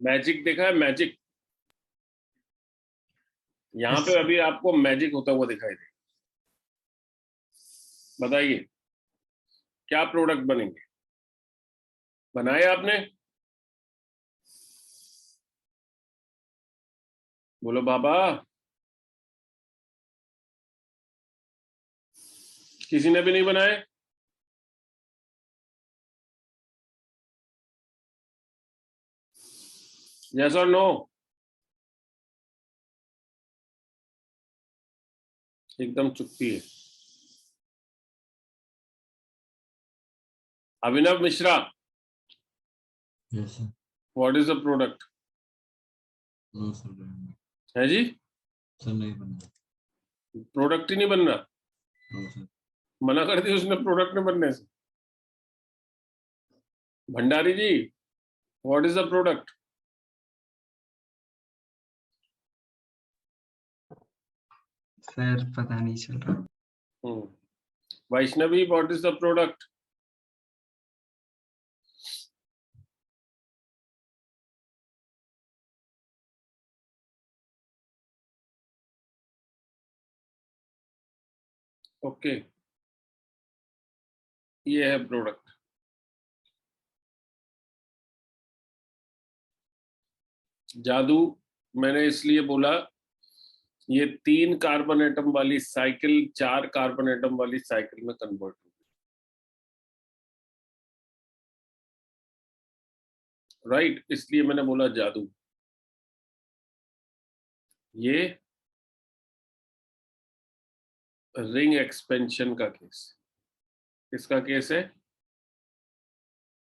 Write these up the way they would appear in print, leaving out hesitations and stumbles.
Magic देखा है? Magic, यहाँ Yes, पे अभी आपको मैजिक होता हुआ दिखाई दे। बताइए क्या प्रोडक्ट बनेंगे? बनाए आपने? बोलो बाबा। किसी ने भी नहीं बनाए? यस और नो? एकदम चुप्पी है। Abhinav Mishra, yes sir. What is the product? No sir, नहीं है जी? सर, नहीं बना। प्रोडक्ट ही नहीं बन रहा? No sir. मना कर दी उसने प्रोडक्ट न बनने से। Bhandari ji, what is the product? Sir पता नहीं चल रहा। Vaishnavi, what is the product? Okay, ये है प्रोडक्ट। जादू मैंने इसलिए बोला, ये 3 कार्बन एटम वाली साइकिल 4 कार्बन एटम वाली साइकिल में कन्वर्ट होगी। राइट, इसलिए मैंने बोला जादू। ये रिंग एक्सपेंशन का केस। किसका केस है?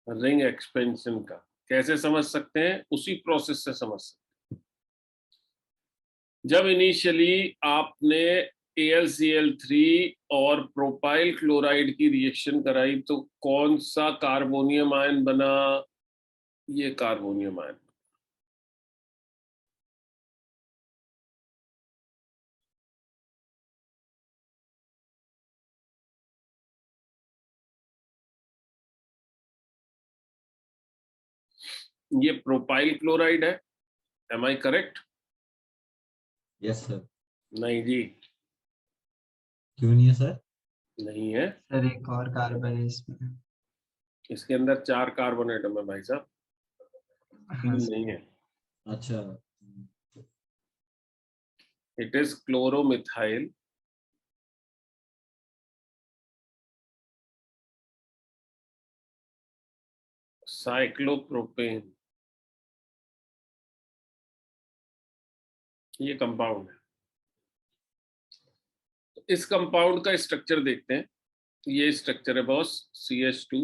रिंग एक्सपेंशन का। कैसे समझ सकते हैं? उसी प्रोसेस से समझ सकते हैं। जब इनिशियली आपने AlCl3 और प्रोपाइल क्लोराइड की रिएक्शन कराई तो कौन सा कार्बोनियम आयन बना? ये कार्बोनियम आयन। ये प्रोपाइल क्लोराइड है। Am I correct? Yes sir. नहीं जी, क्यों नहीं है सर? नहीं है। सर एक और कार्बन है इसमें। इसके अंदर 4 कार्बन एटम है भाई साहब, हाँ 3 सर। नहीं है। अच्छा। इट इज क्लोरोमिथाइल साइक्लोप्रोपेन, ये कंपाउंड है। इस कंपाउंड का स्ट्रक्चर देखते हैं। ये स्ट्रक्चर है बॉस, CH2,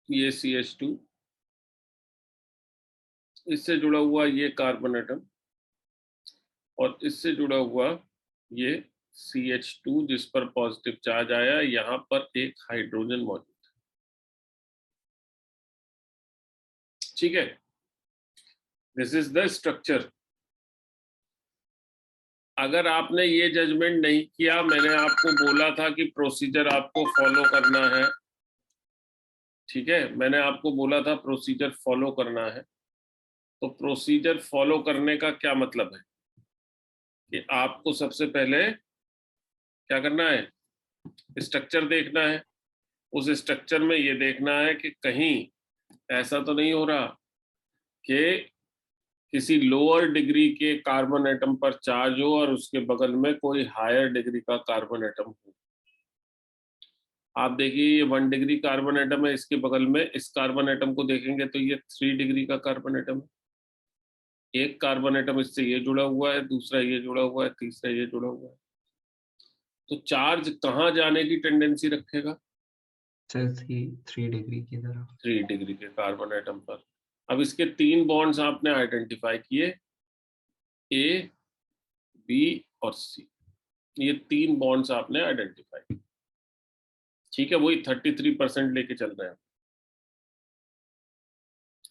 ये CH2, इससे जुड़ा हुआ ये कार्बन एटम, और इससे जुड़ा हुआ ये CH2 जिस पर पॉजिटिव चार्ज आया, यहां पर एक हाइड्रोजन मौजूद है। ठीक है, दिस इज द स्ट्रक्चर। अगर आपने ये जजमेंट नहीं किया, मैंने आपको बोला था कि प्रोसीजर आपको फॉलो करना है। ठीक है, मैंने आपको बोला था प्रोसीजर फॉलो करना है। तो प्रोसीजर फॉलो करने का क्या मतलब है कि आपको सबसे पहले क्या करना है? स्ट्रक्चर देखना है। उस स्ट्रक्चर में ये देखना है कि कहीं ऐसा तो नहीं हो रहा कि किसी लोअर डिग्री के कार्बन एटम पर चार्ज हो और उसके बगल में कोई हायर डिग्री का कार्बन एटम हो। आप देखिए, ये 1 डिग्री कार्बन एटम है, इसके बगल में इस कार्बन एटम को देखेंगे तो ये 3 डिग्री का कार्बन एटम है। एक कार्बन एटम इससे ये जुड़ा हुआ है, दूसरा ये जुड़ा हुआ है, तीसरा ये जुड़ा हुआ है। तो चार्ज कहाँ जाने की टेंडेंसी रखेगा? सर 3 डिग्री की तरफ। 3 डिग्री के कार्बन एटम पर। अब इसके 3 बॉन्ड्स आपने आइडेंटिफाई किए, A, B और C। ये 3 बॉन्ड्स आपने आइडेंटिफाई किए। ठीक है, वही 33% लेके चल रहे हैं।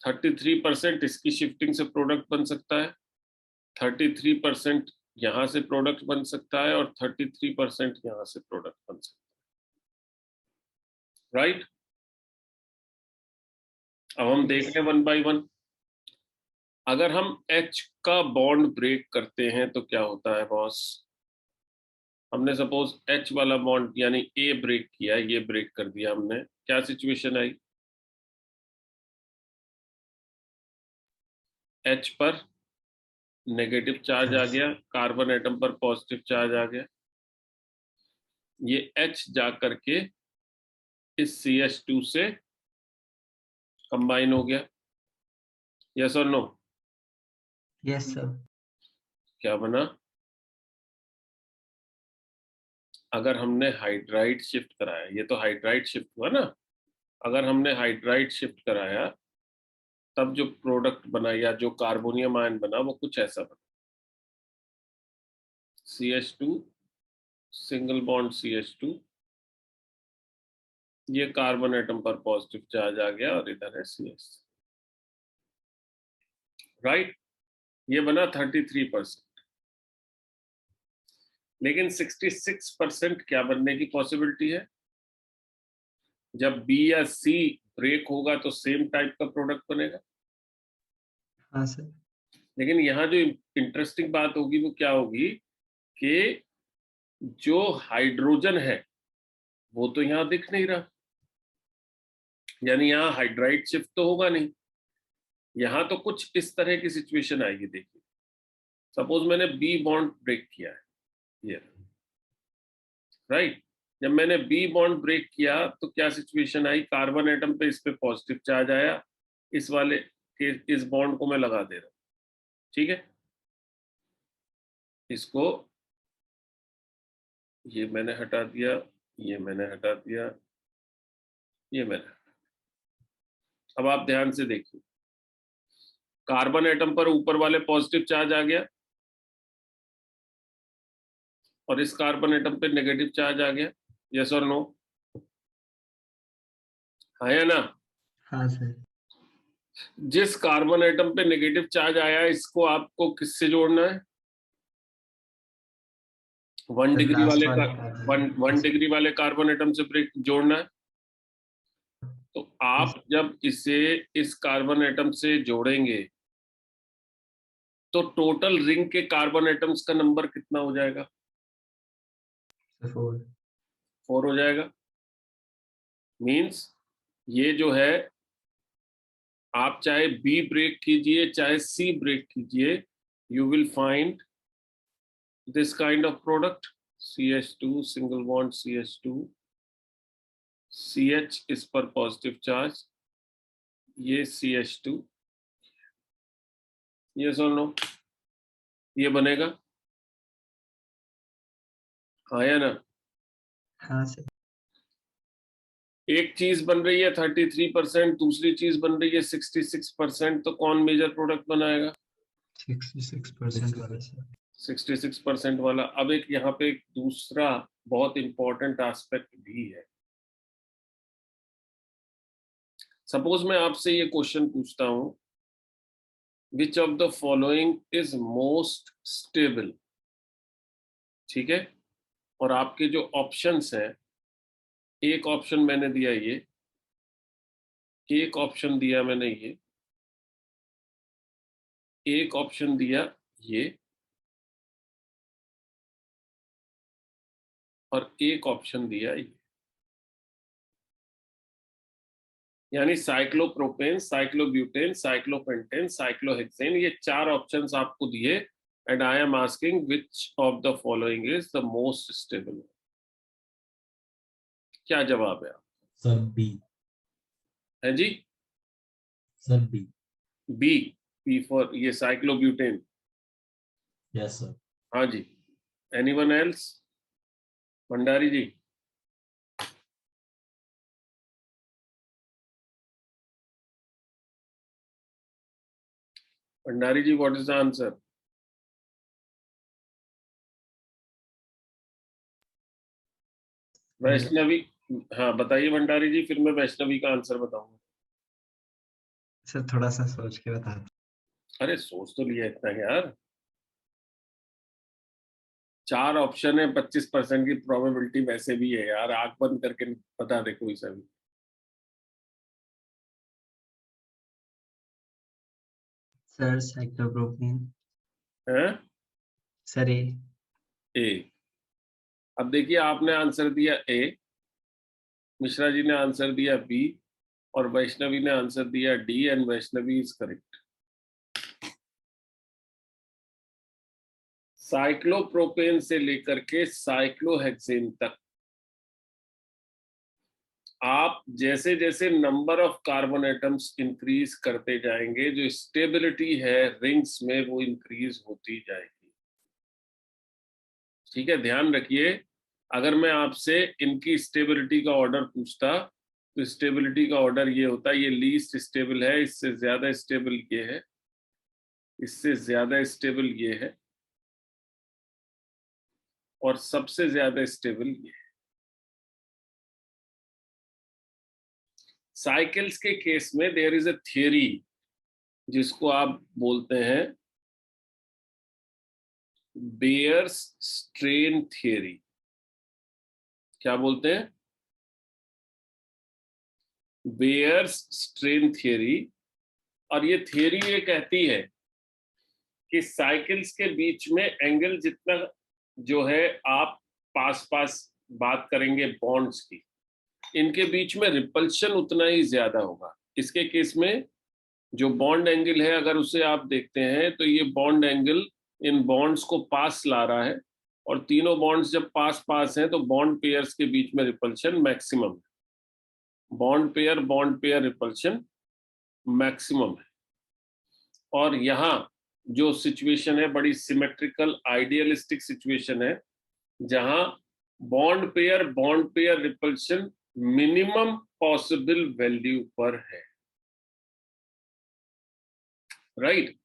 33% इसकी शिफ्टिंग से प्रोडक्ट बन सकता है, 33% यहां से प्रोडक्ट बन सकता है, और 33% यहां से प्रोडक्ट बन सकता है। राइट, अब हम देख लें 1 बाय 1। अगर हम H का बॉन्ड ब्रेक करते हैं तो क्या होता है बॉस? हमने सपोज H वाला बॉन्ड यानी A ब्रेक किया, ये ब्रेक कर दिया हमने, क्या सिचुएशन आई? H पर नेगेटिव चार्ज आ गया, कार्बन एटम पर पॉजिटिव चार्ज आ गया, ये H जा करके इस CH2 से कंबाइन हो गया, यस और नो? Yes sir. क्या बना? अगर हमने हाइड्राइड शिफ्ट कराया, ये तो हाइड्राइड शिफ्ट हुआ ना, अगर हमने हाइड्राइड शिफ्ट कराया तब जो प्रोडक्ट बना या जो कार्बोनियम आयन बना वो कुछ ऐसा बना, CH2 सिंगल बॉन्ड CH2, ये कार्बन एटम पर पॉजिटिव चार्ज आ गया और इधर है CH, राइट? ये बना 33%, लेकिन 66% क्या बनने की पॉसिबिलिटी है? जब B या C ब्रेक होगा तो सेम टाइप का प्रोडक्ट बनेगा। हाँ सर। लेकिन यहाँ जो इंटरेस्टिंग बात होगी वो क्या होगी कि जो हाइड्रोजन है वो तो यहाँ दिख नहीं रहा, यानी यहाँ हाइड्राइड शिफ्ट तो होगा नहीं, यहाँ तो कुछ इस तरह की सिचुएशन आएगी। देखिए सपोज मैंने बी बॉन्ड ब्रेक किया है, ये राइट, जब मैंने बी बॉन्ड ब्रेक किया तो क्या सिचुएशन आई? कार्बन एटम पे इस पे पॉजिटिव चार्ज आया, इस वाले के इस बॉन्ड को मैं लगा दे रहा हूं, ठीक है, इसको ये मैंने हटा दिया, ये मैंने हटा दिया, ये मैंने, अब आप ध्यान से देखिए, कार्बन एटम पर ऊपर वाले पॉजिटिव चार्ज आ गया और इस कार्बन एटम पे नेगेटिव चार्ज आ गया, यस और नो? हाँ या ना? हाँ सर। जिस कार्बन एटम पे नेगेटिव चार्ज आया इसको आपको किससे जोड़ना है? 1 डिग्री वाले का, 1 डिग्री वाले कार्बन एटम से ब्रेक जोड़ना है। तो आप जब इसे इस कार्बन एटम से जोड़ेंगे तो टोटल रिंग के कार्बन एटम्स का नंबर कितना हो जाएगा? 4 हो जाएगा। मींस ये जो है, आप चाहे बी ब्रेक कीजिए चाहे सी ब्रेक कीजिए, you will find this kind of product, CH2 single bond CH2, CH इस पर पॉजिटिव चार्ज, ये CH2, यस और नो? ये बनेगा, हाँ या ना? हाँ सर। एक चीज बन रही है 33%, दूसरी चीज बन रही है 66%, तो कौन मेजर प्रोडक्ट बनाएगा? 66% वाला सर। 66% वाला। अब एक यहाँ पे एक दूसरा बहुत इंपॉर्टेंट एस्पेक्ट भी है। सपोज मैं आपसे ये क्वेश्चन पूछता हूं, विच of the following is most stable, ठीक है, और आपके जो ऑप्शंस हैं, एक ऑप्शन मैंने दिया ये, एक ऑप्शन दिया मैंने ये, एक ऑप्शन दिया ये, और एक ऑप्शन दिया ये, यानी साइक्लोप्रोपेन, साइक्लोब्यूटेन, साइक्लोपेंटेन, साइक्लोहेक्सेन, ये 4 ऑप्शंस आपको दिए, and I am asking which of the following is the most stable. क्या जवाब है आप? Sir B. है जी? Sir B. B, B for ये साइक्लोब्यूटेन। Yes sir. हाँ जी। Anyone else? Bhandari ji? Bhandari ji, what is the answer? Vaishnavi, हाँ बताइए भंडारी जी, फिर मैं वैष्णवी का आंसर बताऊंगा। सर थोड़ा सा सोच के बता दो। अरे सोच तो लिया इतना यार, 4 ऑप्शन है, 25% की प्रोबेबिलिटी वैसे भी है यार, आंख बंद करके बता दे कोई सा भी। Sir cyclopropane. है सर ए। ए। अब देखिए आपने आंसर दिया ए, मिश्रा जी ने आंसर दिया बी, और वैष्णवी ने आंसर दिया D, and Vaishnavi is correct. Cyclopropane से लेकर के साइक्लोहेक्सेन तक आप जैसे जैसे number of carbon atoms increase करते जाएंगे, जो स्टेबिलिटी है रिंग्स में वो इंक्रीज होती जाएगी। ठीक है, ध्यान रखिए, अगर मैं आपसे इनकी स्टेबिलिटी का ऑर्डर पूछता तो स्टेबिलिटी का ऑर्डर ये होता, ये लीस्ट स्टेबल है, इससे ज्यादा स्टेबल ये है, इससे ज्यादा स्टेबल ये है, और सबसे ज्यादा स्टेबल ये है। साइकिल्स के केस में देयर इज अ थियरी जिसको आप बोलते हैं बेयर्स स्ट्रेन थियरी। क्या बोलते हैं? Baeyer's strain theory. और ये थियरी ये कहती है कि साइकिल्स के बीच में एंगल जितना जो है आप पास पास बात करेंगे बॉन्ड्स की, इनके बीच में रिपल्शन उतना ही ज्यादा होगा। इसके केस में जो बॉन्ड एंगल है अगर उसे आप देखते हैं तो ये बॉन्ड एंगल इन बॉन्ड्स को पास ला रहा है, और तीनों बॉन्ड्स जब पास पास हैं तो बॉन्ड पेयर्स के बीच में रिपल्शन मैक्सिमम है। बॉन्ड पेयर रिपल्शन मैक्सिमम है। और यहाँ जो सिचुएशन है बड़ी सिमेट्रिकल आइडियलिस्टिक सिचुएशन है, जहां bond pair repulsion minimum possible value पर है। राइट?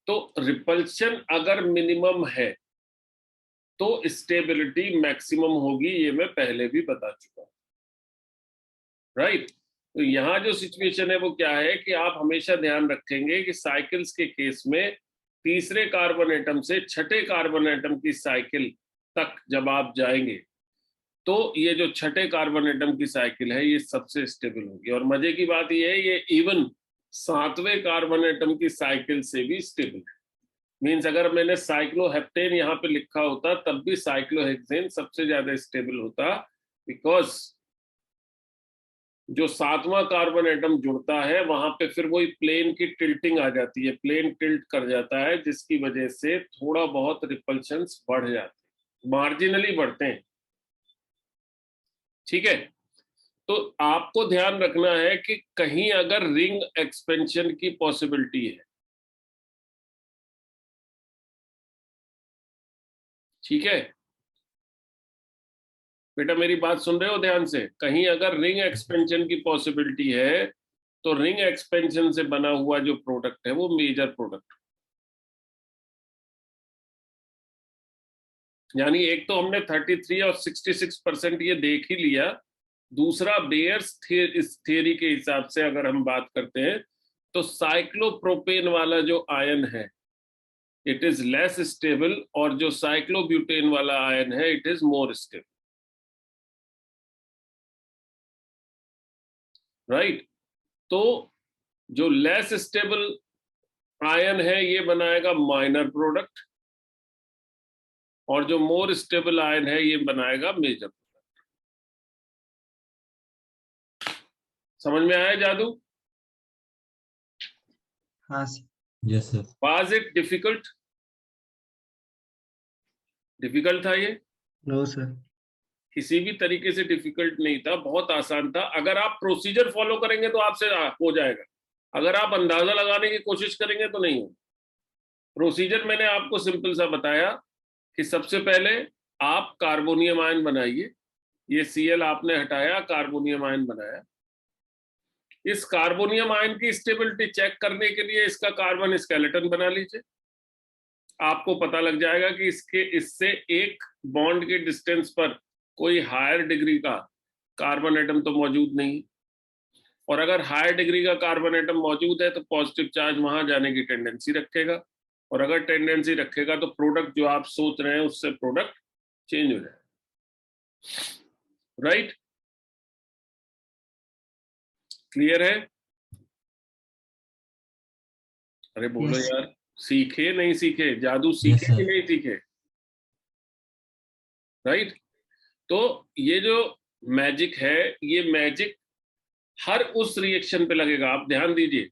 तो रिपल्शन अगर मिनिमम है तो स्टेबिलिटी मैक्सिमम होगी, ये मैं पहले भी बता चुका हूं। राइट? तो यहां जो सिचुएशन है वो क्या है कि आप हमेशा ध्यान रखेंगे कि साइकिल्स के केस में तीसरे कार्बन एटम से छठे कार्बन एटम की साइकिल तक जब आप जाएंगे तो ये जो छठे कार्बन एटम की साइकिल है ये सबसे स्टेबल होगी। और मजे की बात ये है ये इवन सातवें कार्बन एटम की साइकिल से भी स्टेबल है। मीन्स अगर मैंने साइक्लोहेप्टेन यहाँ पे लिखा होता तब भी साइक्लोहेक्सेन सबसे ज्यादा स्टेबल होता, बिकॉज जो सातवां कार्बन एटम जुड़ता है वहां पे फिर वही प्लेन की टिल्टिंग आ जाती है, प्लेन टिल्ट कर जाता है, जिसकी वजह से थोड़ा बहुत रिपल्शंस बढ़ जाते हैं, मार्जिनली बढ़ते हैं। ठीक है, तो आपको ध्यान रखना है कि कहीं अगर रिंग एक्सपेंशन की पॉसिबिलिटी है, ठीक है बेटा मेरी बात सुन रहे हो ध्यान से, कहीं अगर रिंग एक्सपेंशन की पॉसिबिलिटी है तो रिंग एक्सपेंशन से बना हुआ जो प्रोडक्ट है वो मेजर प्रोडक्ट, यानी एक तो हमने 33 और 66% ये देख ही लिया। दूसरा बेयर्स थियरी के हिसाब से अगर हम बात करते हैं तो साइक्लोप्रोपेन वाला जो आयन है इट इज लेस स्टेबल, और जो साइक्लोब्यूटेन वाला आयन है it is more stable. Right? तो जो लेस स्टेबल आयन है ये बनाएगा माइनर प्रोडक्ट, और जो मोर स्टेबल आयन है ये बनाएगा मेजर प्रोडक्ट। समझ में आया जादू? हाँ sir. Yes sir. Was it difficult? Difficult था ये? No sir. किसी भी तरीके से डिफिकल्ट नहीं था, बहुत आसान था। अगर आप प्रोसीजर फॉलो करेंगे तो आपसे हो जाएगा, अगर आप अंदाजा लगाने की कोशिश करेंगे तो नहीं हो। प्रोसीजर मैंने आपको सिंपल सा बताया कि सबसे पहले आप कार्बोनियम आयन बनाइए, ये Cl आपने हटाया, कार्बोनियम आयन बनाया। इस कार्बोनियम आयन की स्टेबिलिटी चेक करने के लिए इसका कार्बन स्केलेटन बना लीजिए, आपको पता लग जाएगा कि इससे एक बॉन्ड के डिस्टेंस पर कोई हायर डिग्री का कार्बन एटम तो मौजूद नहीं, और अगर हायर डिग्री का कार्बन एटम मौजूद है तो पॉजिटिव चार्ज वहां जाने की टेंडेंसी रखेगा, और अगर टेंडेंसी रखेगा तो प्रोडक्ट जो आप सोच रहे हैं उससे प्रोडक्ट चेंज हो जाएगा। राइट? क्लियर है? अरे बोलो Yes. यार, सीखे नहीं सीखे, जादू Yes, सीखे sir. कि नहीं सीखे? राइट। तो ये जो मैजिक है, ये मैजिक हर उस रिएक्शन पे लगेगा, आप ध्यान दीजिए,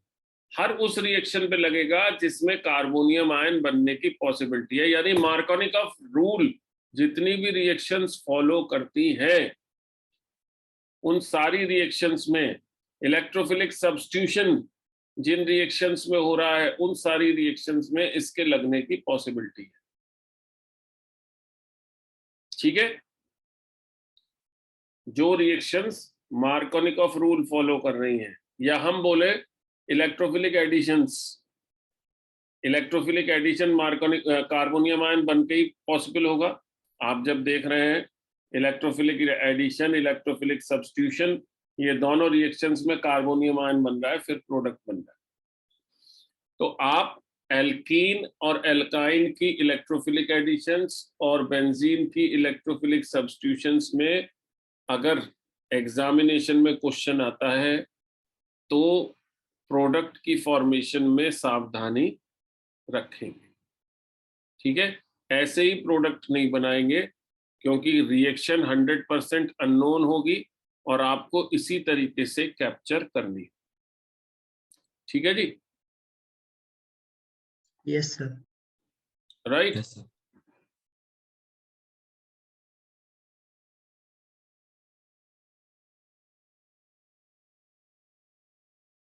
हर उस रिएक्शन पे लगेगा जिसमें कार्बोनियम आयन बनने की पॉसिबिलिटी है। यानी मार्कोनिकॉफ रूल जितनी भी रिएक्शंस फॉलो करती हैं, उन सारी रिएक्शंस में इलेक्ट्रोफिलिक सब्स्टिट्यूशन जिन रिएक्शंस में हो रहा है, उन सारी रिएक्शंस में इसके लगने की पॉसिबिलिटी है। ठीक है, जो रिएक्शंस मार्कोनिकॉफ रूल फॉलो कर रही हैं, या हम बोले electrophilic additions, electrophilic addition Markovnikov carbonium ion बन के ही पॉसिबल होगा। आप जब देख रहे हैं इलेक्ट्रोफिलिक एडिशन, इलेक्ट्रोफिलिक सब्स्टिट्यूशन, ये दोनों रिएक्शंस में कार्बोनियम आयन बन रहा है, फिर प्रोडक्ट बन रहा है। तो आप एल्कीन और एल्काइन की इलेक्ट्रोफिलिक एडिशंस और बेंजीन की इलेक्ट्रोफिलिक सब्स्टिट्यूशंस में अगर एग्जामिनेशन में क्वेश्चन आता है तो प्रोडक्ट की फॉर्मेशन में सावधानी रखेंगे। ठीक है, ऐसे ही प्रोडक्ट नहीं बनाएंगे, क्योंकि रिएक्शन 100% अननोन होगी और आपको इसी तरीके से कैप्चर करनी। ठीक है जी, Yes, sir. Right. Yes, sir.